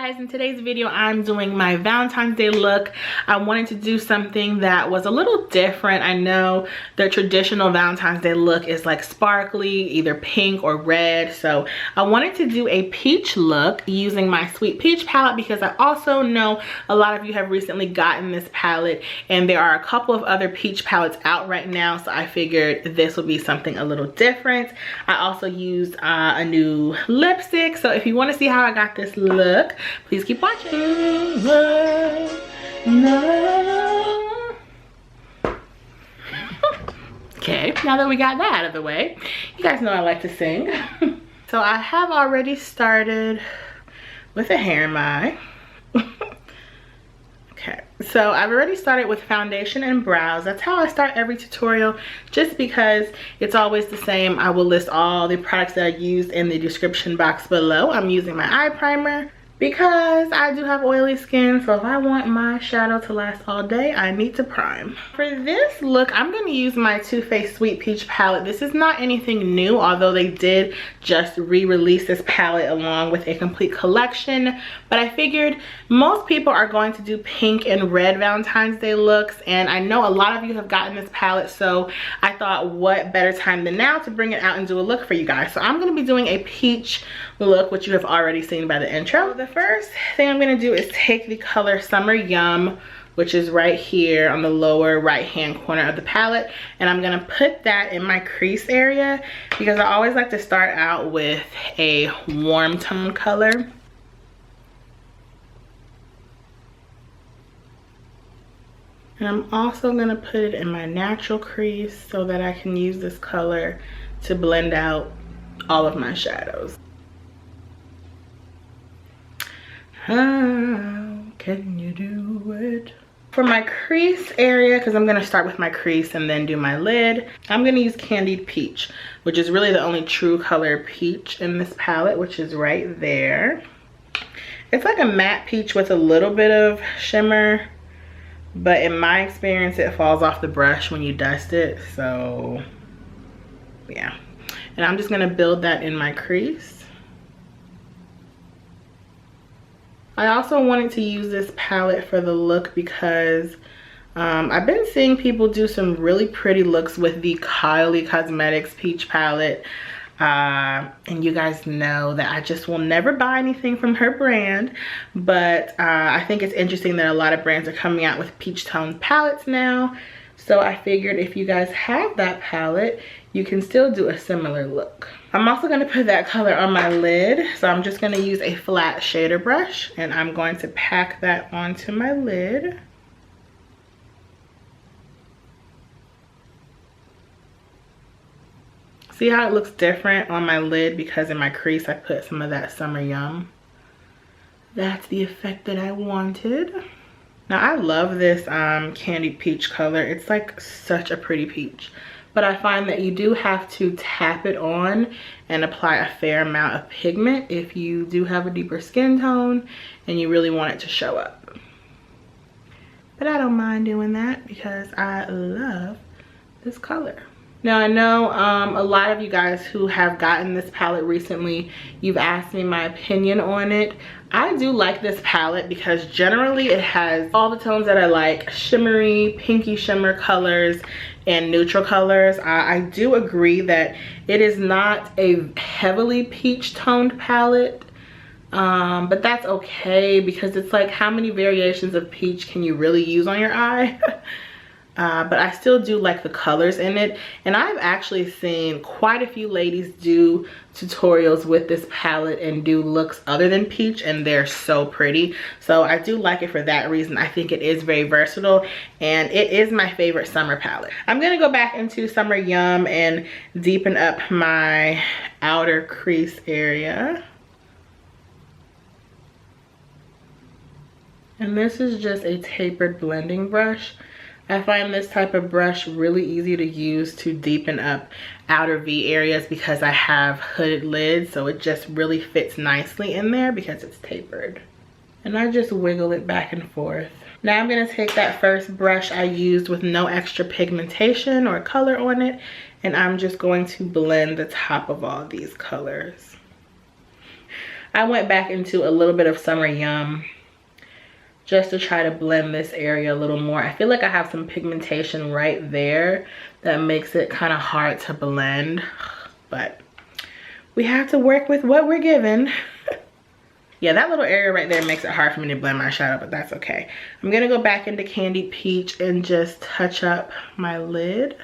guys, in today's video I'm doing my Valentine's Day look. I wanted to do something that was a little different. I know the traditional Valentine's Day look is like sparkly, either pink or red, so I wanted to do a peach look using my Sweet Peach palette because I also know a lot of you have recently gotten this palette and there are a couple of other peach palettes out right now, so I figured this would be something a little different. I also used a new lipstick, so if you want to see how I got this look, please keep watching. Okay, now that we got that out of the way, you guys know I like to sing. So I have already started with a hair in my okay, so I've already started with foundation and brows. That's how I start every tutorial, just because it's always the same. I will list all the products that I used in the description box below. I'm using my eye primer because I do have oily skin, so if I want my shadow to last all day, I need to prime. For this look, I'm going to use my Too Faced Sweet Peach palette. This is not anything new, although they did just re-release this palette along with a complete collection. But I figured most people are going to do pink and red Valentine's Day looks, and I know a lot of you have gotten this palette, so I thought what better time than now to bring it out and do a look for you guys. So I'm going to be doing a peach look, which you have already seen by the intro. The first thing I'm going to do is take the color Summer Yum, which is right here on the lower right hand corner of the palette, and I'm going to put that in my crease area because I always like to start out with a warm tone color. And I'm also going to put it in my natural crease so that I can use this color to blend out all of my shadows. How can you do it? For my crease area, because I'm going to start with my crease and then do my lid, I'm going to use Candied Peach, which is really the only true color peach in this palette, which is right there. It's like a matte peach with a little bit of shimmer, but in my experience it falls off the brush when you dust it, so yeah. And I'm just going to build that in my crease. I also wanted to use this palette for the look because I've been seeing people do some really pretty looks with the Kylie Cosmetics peach palette. And you guys know that I just will never buy anything from her brand, but I think it's interesting that a lot of brands are coming out with peach toned palettes now. So I figured if you guys have that palette, you can still do a similar look. I'm also going to put that color on my lid, so I'm just going to use a flat shader brush and I'm going to pack that onto my lid. See how it looks different on my lid because in my crease I put some of that Summer Yum. That's the effect that I wanted. Now I love this Candied Peach color. It's like such a pretty peach. But I find that you do have to tap it on and apply a fair amount of pigment if you do have a deeper skin tone and you really want it to show up. But I don't mind doing that because I love this color. Now I know a lot of you guys who have gotten this palette recently, you've asked me my opinion on it. I do like this palette because generally it has all the tones that I like, shimmery, pinky shimmer colors and neutral colors. I do agree that it is not a heavily peach toned palette, but that's okay because it's like, how many variations of peach can you really use on your eye? But I still do like the colors in it, and I've actually seen quite a few ladies do tutorials with this palette and do looks other than peach, and they're so pretty. So I do like it for that reason. I think it is very versatile and it is my favorite summer palette. I'm gonna go back into Summer Yum and deepen up my outer crease area. And this is just a tapered blending brush. I find this type of brush really easy to use to deepen up outer V areas because I have hooded lids, so it just really fits nicely in there because it's tapered. And I just wiggle it back and forth. Now I'm going to take that first brush I used with no extra pigmentation or color on it, and I'm just going to blend the top of all these colors. I went back into a little bit of Summer Yum just to try to blend this area a little more. I feel like I have some pigmentation right there that makes it kind of hard to blend, but we have to work with what we're given. Yeah, that little area right there makes it hard for me to blend my shadow, but that's okay. I'm gonna go back into Candied Peach and just touch up my lid.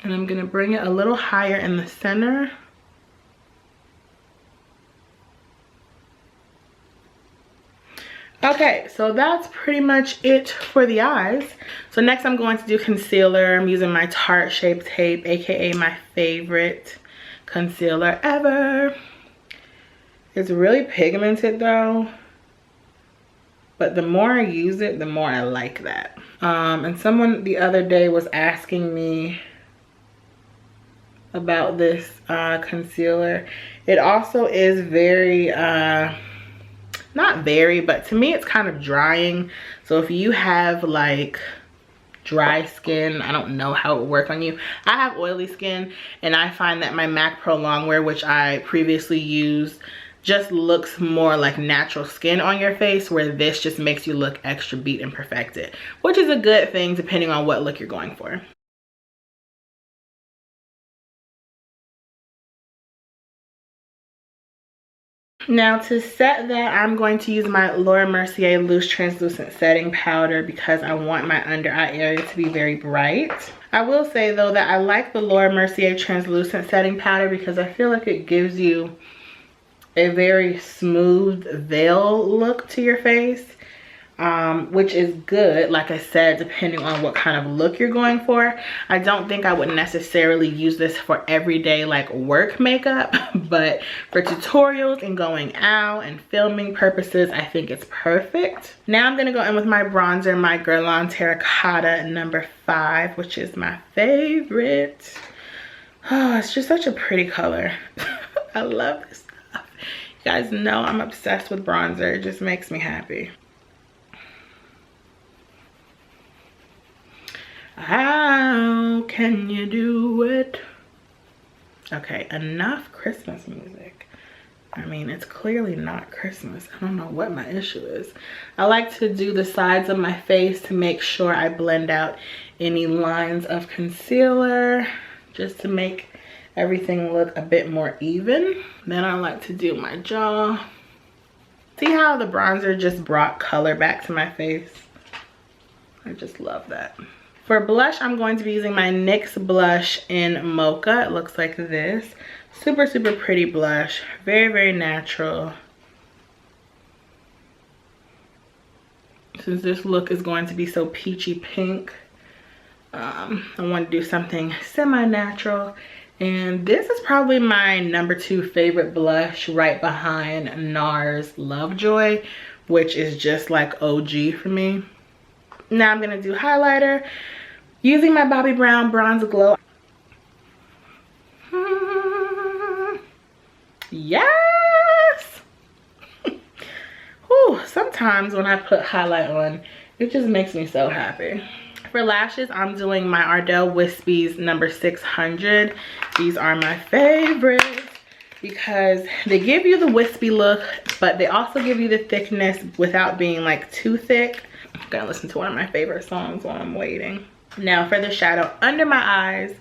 And I'm gonna bring it a little higher in the center. Okay, so that's pretty much it for the eyes. So next I'm going to do concealer. I'm using my Tarte Shape Tape, aka my favorite concealer ever. It's really pigmented though, but the more I use it, the more I like that. And someone the other day was asking me about this concealer. It also is very not very, but to me it's kind of drying. So if you have like dry skin, I don't know how it would work on you. I have oily skin, and I find that my MAC Pro Longwear, which I previously used, just looks more like natural skin on your face, where this just makes you look extra beat and perfected, which is a good thing depending on what look you're going for. Now to set that, I'm going to use my Laura Mercier Loose Translucent Setting Powder because I want my under eye area to be very bright. I will say though that I like the Laura Mercier Translucent Setting Powder because I feel like it gives you a very smooth veil look to your face, which is good, like I said, depending on what kind of look you're going for. I don't think I would necessarily use this for everyday like work makeup, but for tutorials and going out and filming purposes, I think it's perfect. Now I'm gonna go in with my bronzer, my Guerlain Terracotta number 5, which is my favorite. Oh, it's just such a pretty color. I love this stuff. You guys know I'm obsessed with bronzer. It just makes me happy. How can you do it? Okay, enough Christmas music. I mean, it's clearly not Christmas. I don't know what my issue is. I like to do the sides of my face to make sure I blend out any lines of concealer, just to make everything look a bit more even. Then I like to do my jaw. See how the bronzer just brought color back to my face? I just love that. For blush, I'm going to be using my NYX blush in Mocha. It looks like this. Super, super pretty blush. Very, very natural. Since this look is going to be so peachy pink, I want to do something semi-natural. And this is probably my number 2 favorite blush, right behind Nars Lovejoy, which is just like OG for me. Now I'm gonna do highlighter using my Bobbi Brown Bronze Glow. Yes! Whew, sometimes when I put highlight on, it just makes me so happy. For lashes, I'm doing my Ardell Wispies number 600. These are my favorites because they give you the wispy look, but they also give you the thickness without being like too thick. I'm gonna listen to one of my favorite songs while I'm waiting. Now for the shadow under my eyes,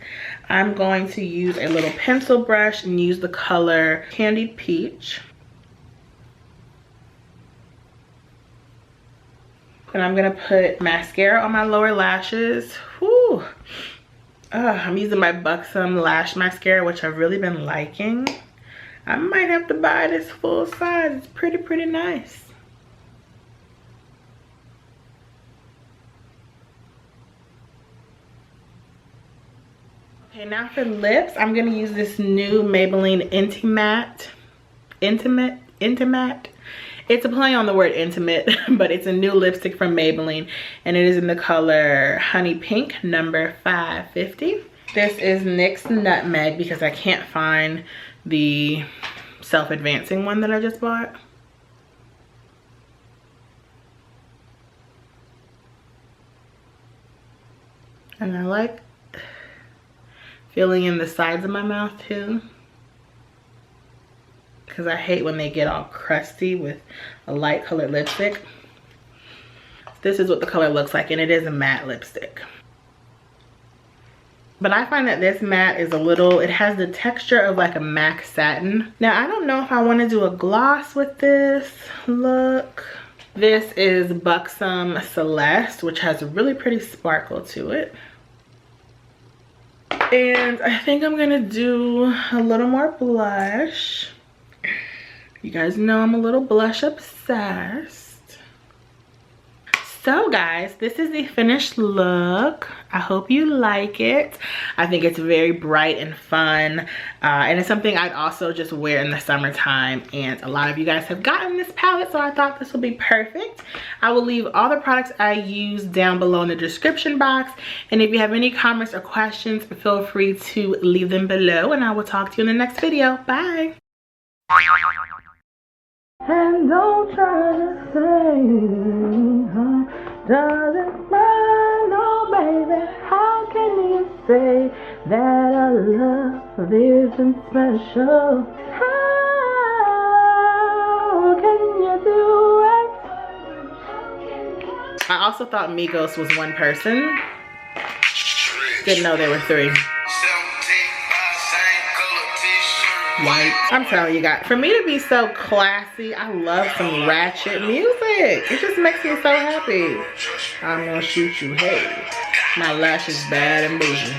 I'm going to use a little pencil brush and use the color Candied Peach. And I'm gonna put mascara on my lower lashes. Whew. I'm using my Buxom Lash Mascara, which I've really been liking. I might have to buy this full size. It's pretty, pretty nice. Okay, now for lips, I'm gonna use this new Maybelline Intimate. It's a play on the word intimate, but it's a new lipstick from Maybelline, and it is in the color Honey Pink, number 550. This is NYX Nutmeg because I can't find the self-advancing one that I just bought. And I like Filling in the sides of my mouth too, because I hate when they get all crusty with a light colored lipstick. This is what the color looks like, and it is a matte lipstick. But I find that this matte is a little, it has the texture of like a MAC satin. Now, I don't know if I want to do a gloss with this look. This is Buxom Celeste, which has a really pretty sparkle to it. And I think I'm gonna do a little more blush. You guys know I'm a little blush obsessed. So guys, this is the finished look. I hope you like it. I think it's very bright and fun. And it's something I'd also just wear in the summertime. And a lot of you guys have gotten this palette, so I thought this would be perfect. I will leave all the products I use down below in the description box. And if you have any comments or questions, feel free to leave them below. And I will talk to you in the next video. Bye. And don't try to say, doesn't matter, no baby. How can you say that our love isn't special? How can you do it? I also thought Migos was one person. Didn't know there were three. White. I'm telling you guys, for me to be so classy, I love some ratchet music. It just makes me so happy. I'm gonna shoot you, hey. My lash is bad and bougie.